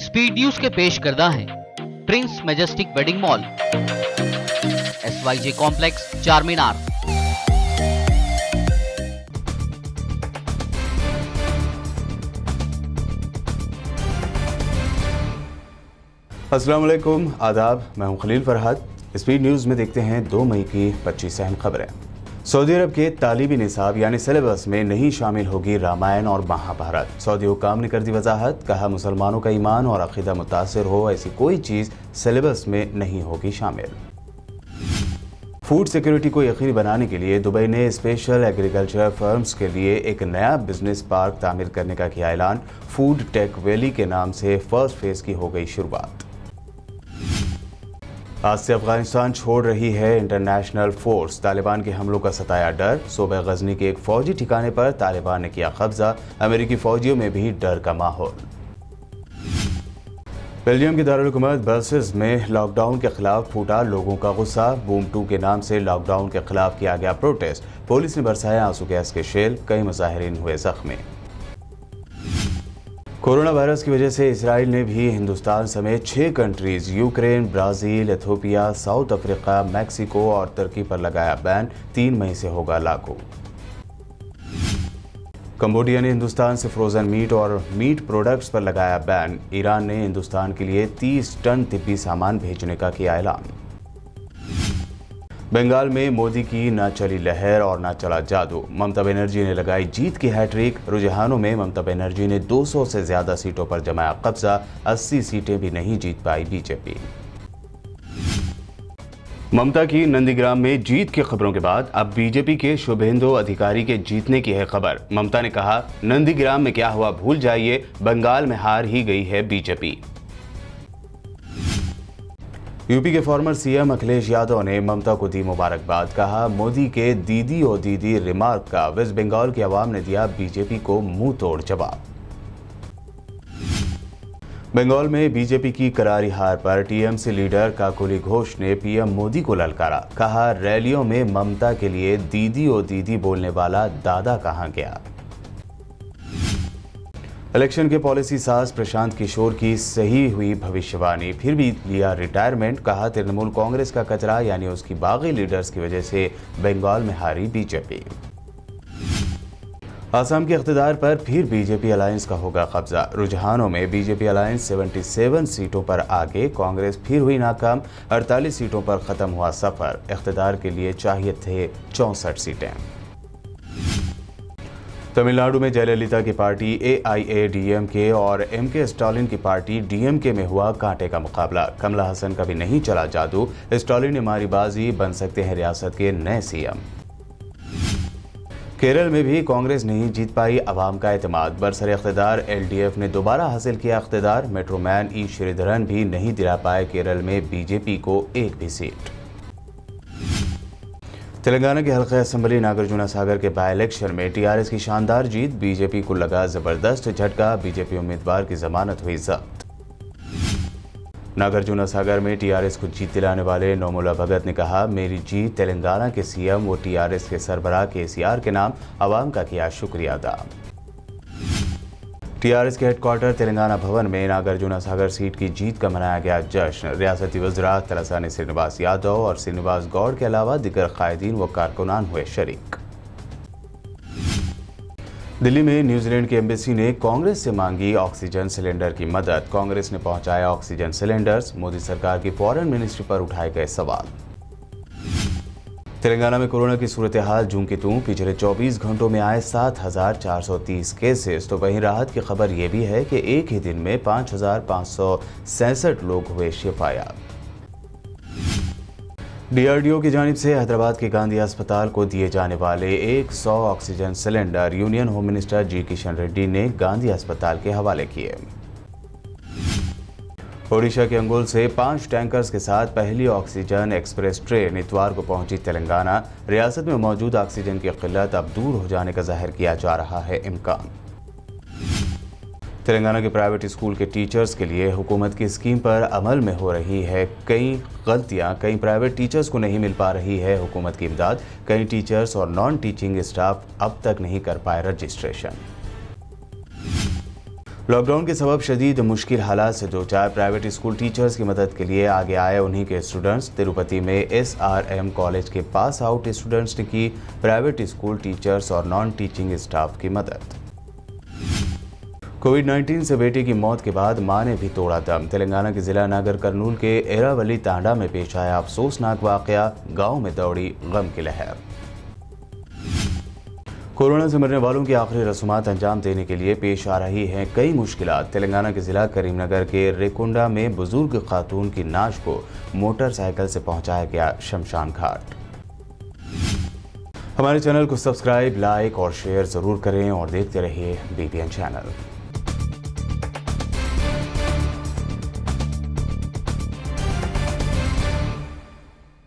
Speed news के पेश करदा है Prince majestic wedding mall, SYJ complex, चार मीनार। अस्सलाम वालेकुम, आदाब। मैं हूं खलील फरहाद। स्पीड न्यूज़ में देखते हैं 2 मई की 25 अहम खबरें। सऊदी अरब के तालीबी निसाब यानी सिलेबस में नहीं शामिल होगी रामायण और महाभारत। सऊदी हुक्काम ने कर दी वजाहत, कहा मुसलमानों का ईमान और अकीदा मुतासिर हो ऐसी कोई चीज़ सिलेबस में नहीं होगी शामिल। फूड सिक्योरिटी को यकीनी बनाने के लिए दुबई ने स्पेशल एग्रीकल्चर फर्म्स के लिए एक नया बिजनेस पार्क तामीर करने का किया ऐलान। फूड टेक वैली के नाम से फर्स्ट फेज की हो गई शुरुआत। आज से अफगानिस्तान छोड़ रही है इंटरनेशनल फोर्स। तालिबान के हमलों का सताया डर। सूबे गजनी के एक फौजी ठिकाने पर तालिबान ने किया कब्जा। अमेरिकी फौजियों में भी डर का माहौल। बेल्जियम के दारुल हुकूमत ब्रसेल्स में लॉकडाउन के खिलाफ फूटा लोगों का गुस्सा। बूम 2 के नाम से लॉकडाउन के खिलाफ किया गया प्रोटेस्ट। पुलिस ने बरसाया आंसू गैस के शेल। कई मुजाहिरीन हुए जख्मी। कोरोना वायरस की वजह से इसराइल ने भी हिंदुस्तान समेत 6 countries Ukraine, Brazil, Ethiopia, south Africa, Mexico और तुर्की पर लगाया बैन। 3 मई से होगा लागू। कंबोडिया ने हिंदुस्तान से फ्रोजन मीट और मीट प्रोडक्ट्स पर लगाया बैन। ईरान ने हिंदुस्तान के लिए 30 टन तिब्बी सामान भेजने का किया ऐलान। बंगाल में मोदी की ना चली लहर और ना चला जादू। ममता बनर्जी ने लगाई जीत की हैट्रिक। रुझानों में ममता बनर्जी ने 200 से ज्यादा सीटों पर जमाया कब्जा। 80 सीटें भी नहीं जीत पाई बीजेपी। ममता की नंदीग्राम में जीत की खबरों के बाद अब बीजेपी के शुभेंदु अधिकारी के जीतने की है खबर। ममता ने कहा, नंदीग्राम में क्या हुआ भूल जाइए, बंगाल में हार ही गई है बीजेपी। यूपी के फॉर्मर सीएम अखिलेश यादव ने ममता को दी मुबारकबाद। कहा, मोदी के दीदी ओ दीदी रिमार्क का वेस्ट बंगाल के अवाम ने दिया बीजेपी को मुंह तोड़ जवाब। बंगाल में बीजेपी की करारी हार पर टीएमसी लीडर काकोली घोष ने पीएम मोदी को ललकारा। कहा, रैलियों में ममता के लिए दीदी ओ दीदी बोलने वाला दादा कहां गया। इलेक्शन के पॉलिसी साज प्रशांत किशोर की सही हुई भविष्यवाणी, फिर भी लिया रिटायरमेंट। कहा, तृणमूल कांग्रेस का कचरा यानी उसकी बागी लीडर्स की वजह से बंगाल में हारी बीजेपी। आसाम के इख्तिदार पर फिर बीजेपी अलायंस का होगा कब्जा। रुझानों में बीजेपी अलायंस 77 सीटों पर आगे, कांग्रेस फिर हुई नाकाम। 48 सीटों पर खत्म हुआ सफर। इख्तिदार के लिए चाहिए थे 64 सीटें। तमिलनाडु में जयललिता की पार्टी AIADMK और MK स्टालिन की पार्टी DMK में हुआ कांटे का मुकाबला। कमला हसन का भी नहीं चला जादू। स्टालिन ने मारी बाजी, बन सकते हैं रियासत के नए सीएम। केरल में भी कांग्रेस नहीं जीत पाई अवाम का एतमाद। बरसर इख्तिदार LDF ने दोबारा हासिल किया इख्तिदार। मेट्रोमैन E श्रीधरन भी नहीं दिला पाए केरल में बीजेपी को एक भी सीट। तेलंगाना के हल्का असेंबली नागार्जुन सागर के बाई इलेक्शन में TRS की शानदार जीत। बीजेपी को लगा जबरदस्त झटका। बीजेपी उम्मीदवार की जमानत हुई जब्त। नागार्जुन सागर में TRS को जीत दिलाने वाले नोमुला भगत ने कहा, मेरी जीत तेलंगाना के सीएम व TRS के सरबराह KCR के नाम अवाम का किया शुक्रिया अदा। TRS के हेडक्वार्टर तेलंगाना भवन में नागार्जुन सागर सीट की जीत का मनाया गया जश्न। रियासती वज़रा तलसानी श्रीनिवास यादव और श्रीनिवास गौड़ के अलावा दिगर कायदीन व कारकुनान हुए शरीक। दिल्ली में न्यूजीलैंड की एम्बेसी ने कांग्रेस से मांगी ऑक्सीजन सिलेंडर की मदद। कांग्रेस ने पहुंचाया ऑक्सीजन सिलेंडर्स। मोदी सरकार की फॉरेन मिनिस्ट्री पर उठाए गए सवाल। तेलंगाना में कोरोना की सूरत हाल जूं की तूं। पिछले 24 घंटों में आए 7,430 केसेस। तो वहीं राहत की खबर यह भी है कि एक ही दिन में 5,566 लोग हुए शिफायाब। DRDO की जानिब से हैदराबाद के गांधी अस्पताल को दिए जाने वाले 100 oxygen cylinder union home minister G Kishan Reddy ने गांधी अस्पताल के हवाले किए। ओडिशा के अंगुल से 5 टैंकर्स के साथ पहली ऑक्सीजन एक्सप्रेस ट्रेन इतवार को पहुंची तेलंगाना। रियासत में मौजूद ऑक्सीजन की किल्लत अब दूर हो जाने का जाहिर किया जा रहा है इम्कान। तेलंगाना के प्राइवेट स्कूल के टीचर्स के लिए हुकूमत की स्कीम पर अमल में हो रही है कई गलतियां। कई प्राइवेट टीचर्स को नहीं मिल पा रही है हुकूमत की इमदाद। कई टीचर्स और नॉन टीचिंग स्टाफ अब तक नहीं कर पाए रजिस्ट्रेशन। लॉकडाउन के सबब शदीद मुश्किल हालात से दो चार प्राइवेट स्कूल टीचर्स की मदद के लिए आगे आए उन्हीं के स्टूडेंट्स। तिरुपति में SRM कॉलेज के पास आउट स्टूडेंट्स ने की प्राइवेट स्कूल टीचर्स और नॉन टीचिंग स्टाफ की मदद। कोविड-19 से बेटे की मौत के बाद मां ने भी तोड़ा दम। तेलंगाना के जिला नागर कर्नूल के एरावली तांडा में पेश आया अफसोसनाक वाकया, गांव में दौड़ी गम की लहर। कोरोना से मरने वालों की आखिरी रस्मात अंजाम देने के लिए पेश आ रही हैं कई मुश्किलात। तेलंगाना के जिला करीमनगर के रेकुंडा में बुजुर्ग खातून की नाश को मोटरसाइकिल से पहुंचाया गया शमशान घाट। हमारे चैनल को सब्सक्राइब, लाइक और शेयर जरूर करें और देखते रहिए BPN चैनल।